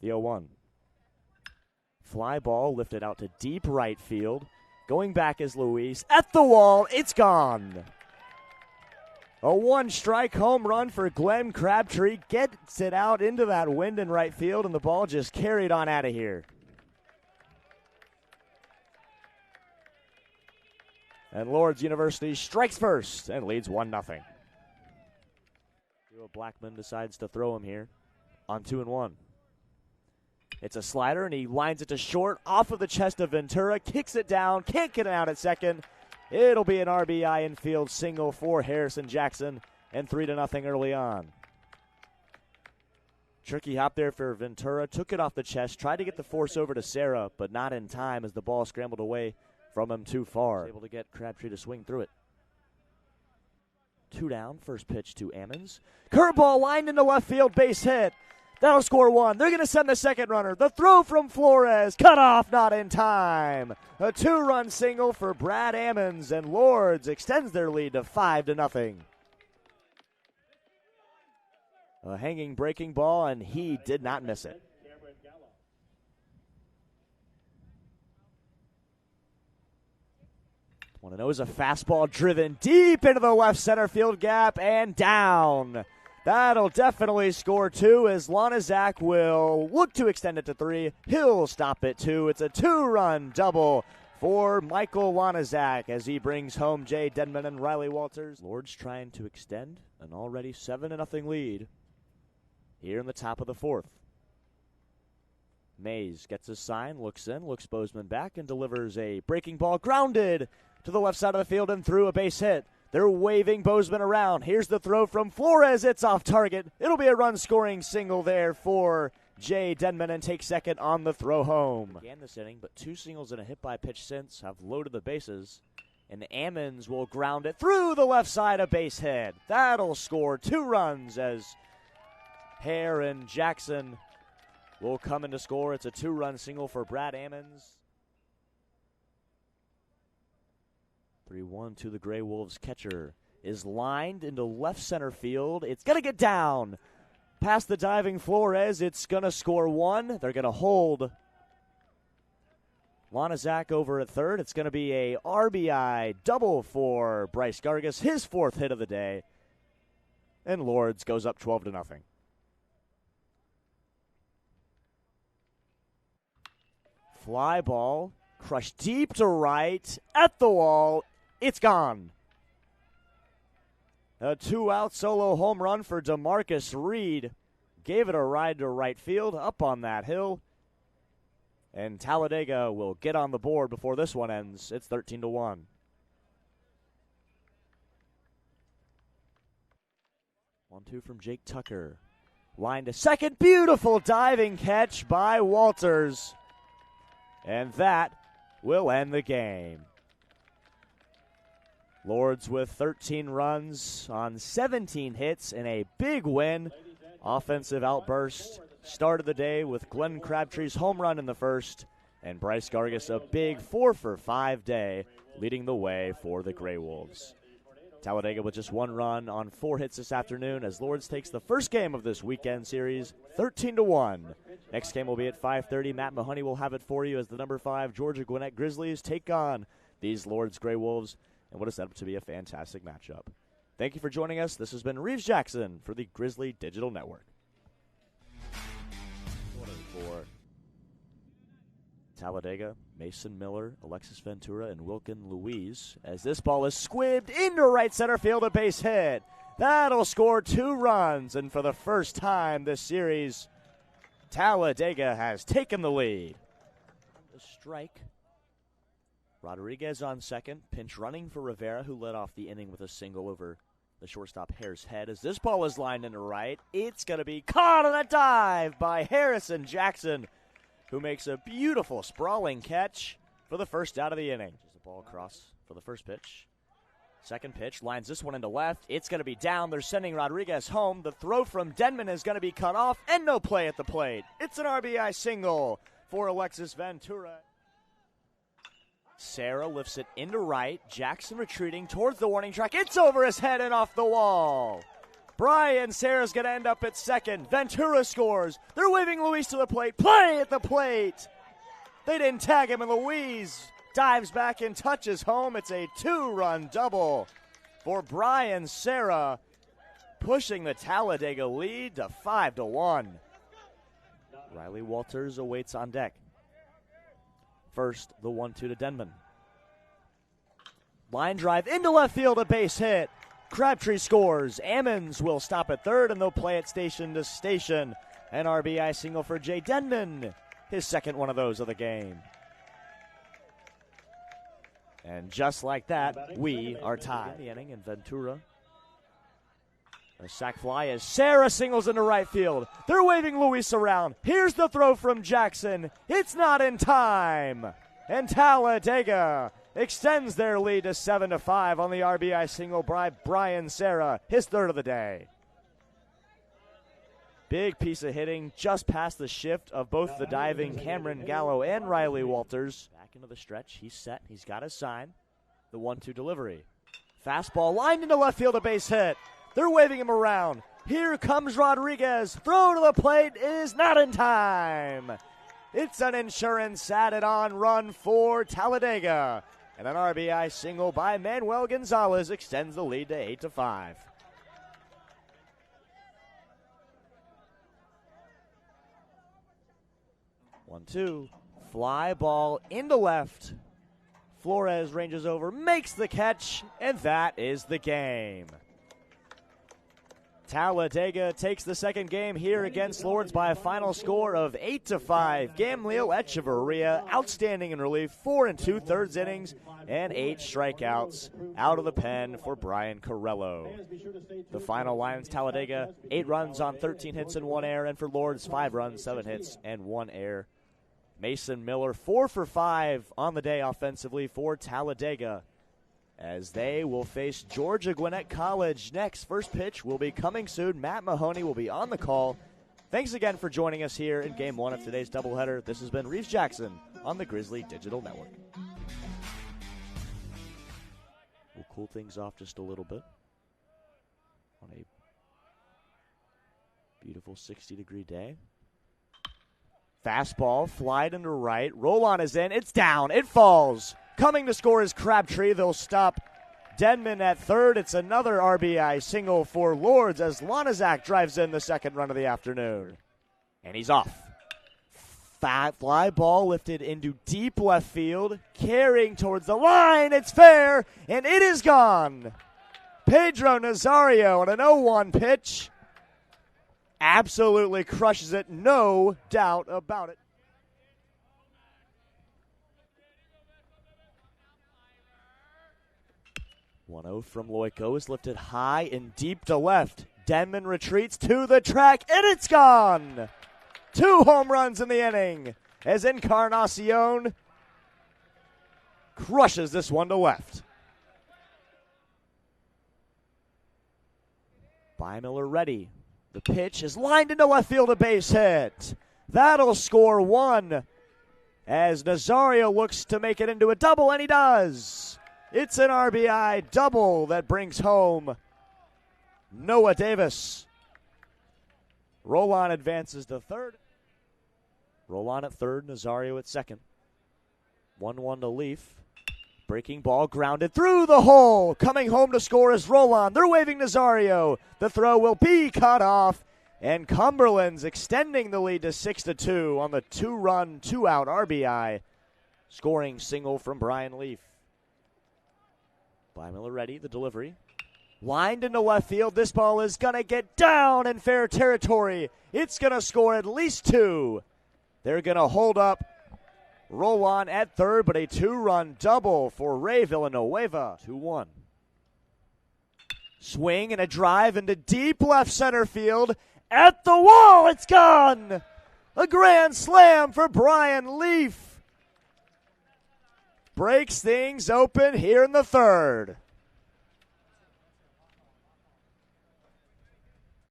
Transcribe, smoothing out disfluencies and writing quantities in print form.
The 0-1. Fly ball lifted out to deep right field. Going back is Luis. At the wall, it's gone. A one-strike home run for Glenn Crabtree. Gets it out into that wind in right field, and the ball just carried on out of here. And Lourdes University strikes first and leads 1-0. Blackman decides to throw him here on 2-1. It's a slider, and he lines it to short off of the chest of Ventura. Kicks it down, can't get it out at second. It'll be an RBI infield single for Harrison Jackson, and 3-0 early on. Tricky hop there for Ventura. Took it off the chest, tried to get the force over to Serra, but not in time as the ball scrambled away from him too far. Able to get Crabtree to swing through it. 2 down, first pitch to Ammons. Curveball lined into left field, base hit. That'll score 1. They're going to send the second runner. The throw from Flores, cut off, not in time. A 2-run single for Brad Ammons, and Lourdes extends their lead to 5-0. A hanging breaking ball, and he did not miss it. Want to know is a fastball driven deep into the left center field gap and down. That'll definitely score 2 as Lonizak will look to extend it to 3. He'll stop at 2. It's a 2-run double for Michael Lonizak as he brings home Jay Denman and Riley Walters. Lourdes trying to extend an already 7-0 lead here in the top of the 4th. Mays gets his sign, looks in, looks Bozeman back, and delivers a breaking ball grounded to the left side of the field and through a base hit. They're waving Bozeman around. Here's the throw from Flores. It's off target. It'll be a run-scoring single there for Jay Denman and take second on the throw home. Began this inning, but 2 singles and a hit by pitch since have loaded the bases. And Ammons will ground it through the left side, a base hit. That'll score 2 runs as Hare and Jackson will come in to score. It's a 2-run single for Brad Ammons. 3-1 to the Gray Wolves. Catcher is lined into left center field. It's going to get down past the diving Flores. It's going to score 1. They're going to hold Lonizak over at third. It's going to be a RBI double for Bryce Gargas, his 4th hit of the day. And Lourdes goes up 12-0. Fly ball crushed deep to right at the wall. It's gone. A 2-out solo home run for DeMarcus Reed. Gave it a ride to right field up on that hill. And Talladega will get on the board before this one ends. It's 13-1. One-two from Jake Tucker. Line to second. Beautiful diving catch by Walters. And that will end the game. Lourdes with 13 runs on 17 hits and a big win. Offensive outburst started the day with Glenn Crabtree's home run in the first, and Bryce Gargas a big 4-for-5 day, leading the way for the Gray Wolves. Talladega with just 1 run on 4 hits this afternoon as Lourdes takes the first game of this weekend series, 13-1. Next game will be at 5:30. Matt Mahoney will have it for you as the number 5 Georgia Gwinnett Grizzlies take on these Lourdes Gray Wolves, and what is set up to be a fantastic matchup. Thank you for joining us. This has been Reeves Jackson for the Grizzly Digital Network. For Talladega, Mason Miller, Alexis Ventura, and Wilkin Louise, as this ball is squibbed into right center field, a base hit. That'll score 2 runs, and for the first time this series, Talladega has taken the lead. The strike. Rodriguez on second, pinch running for Rivera, who led off the inning with a single over the shortstop Hare's head. As this ball is lined into right, it's going to be caught on a dive by Harrison Jackson, who makes a beautiful sprawling catch for the first out of the inning. Just a ball across for the first pitch. Second pitch, lines this one into left. It's going to be down. They're sending Rodriguez home. The throw from Denman is going to be cut off, and no play at the plate. It's an RBI single for Alexis Ventura. Serra lifts it into right. Jackson retreating towards the warning track. It's over his head and off the wall. Brian Serra's going to end up at second. Ventura scores. They're waving Luis to the plate. Play at the plate. They didn't tag him, and Luis dives back and touches home. It's a 2-run double for Brian Serra, pushing the Talladega lead to 5-1. Riley Walters awaits on deck. First, the 1-2 to Denman. Line drive into left field, a base hit. Crabtree scores. Ammons will stop at third, and they'll play it station to station. An RBI single for Jay Denman, his second one of those of the game. And just like that, we are tied. The inning, and Ventura. A sac fly as Serra singles into right field. They're waving Luis around. Here's the throw from Jackson. It's not in time. And Talladega extends their lead to 7-5 on the RBI single by Brian Serra, his third of the day. Big piece of hitting just past the shift of both the diving Cameron Gallo and Riley Walters. Back into the stretch. He's set. He's got his sign. The 1-2 delivery. Fastball lined into left field, a base hit. They're waving him around. Here comes Rodriguez. Throw to the plate is not in time. It's an insurance added on run for Talladega. And an RBI single by Manuel Gonzalez extends the lead to 8-5. One, two. Fly ball into left. Flores ranges over, makes the catch, and that is the game. Talladega takes the second game here against Lourdes by a final score of 8-5. Gamliel Echeverria, outstanding in relief, 4 2/3 innings, and 8 strikeouts out of the pen for Brian Corello. The final Lions Talladega, 8 runs on 13 hits and 1 error, and for Lourdes, 5 runs, 7 hits, and 1 error. Mason Miller, 4 for 5 on the day offensively for Talladega, as they will face Georgia Gwinnett College next. First pitch will be coming soon. Matt Mahoney will be on the call. Thanks again for joining us here in Game 1 of today's doubleheader. This has been Reeves Jackson on the Grizzly Digital Network. We'll cool things off just a little bit on a beautiful 60-degree day. Fastball, flied into right. Roll on is in. It's down. It falls. Coming to score is Crabtree. They'll stop Denman at third. It's another RBI single for Lourdes as Lonizak drives in the second run of the afternoon. And he's off. Fat fly ball lifted into deep left field. Carrying towards the line. It's fair. And it is gone. Pedro Nazario on an 0-1 pitch. Absolutely crushes it. No doubt about it. .1-0 from Loico is lifted high and deep to left. Denman retreats to the track, and it's gone. 2 home runs in the inning as Encarnacion crushes this one to left. Miller ready. The pitch is lined into left field, a base hit. That'll score 1 as Nazario looks to make it into a double, and he does. It's an RBI double that brings home Noah Davis. Rolon advances to third. Rolon at third, Nazario at second. 1-1 to Leaf. Breaking ball grounded through the hole. Coming home to score is Rolon. They're waving Nazario. The throw will be cut off. And Cumberland's extending the lead to 6-2 on the 2-run, 2-out RBI. Scoring single from Brian Leaf. Miller ready, the delivery. Lined into left field. This ball is going to get down in fair territory. It's going to score at least 2. They're going to hold up Rolon at third, but a 2-run double for Ray Villanueva. 2-1. Swing and a drive into deep left center field. At the wall, it's gone. A grand slam for Brian Leaf. Breaks things open here in the third.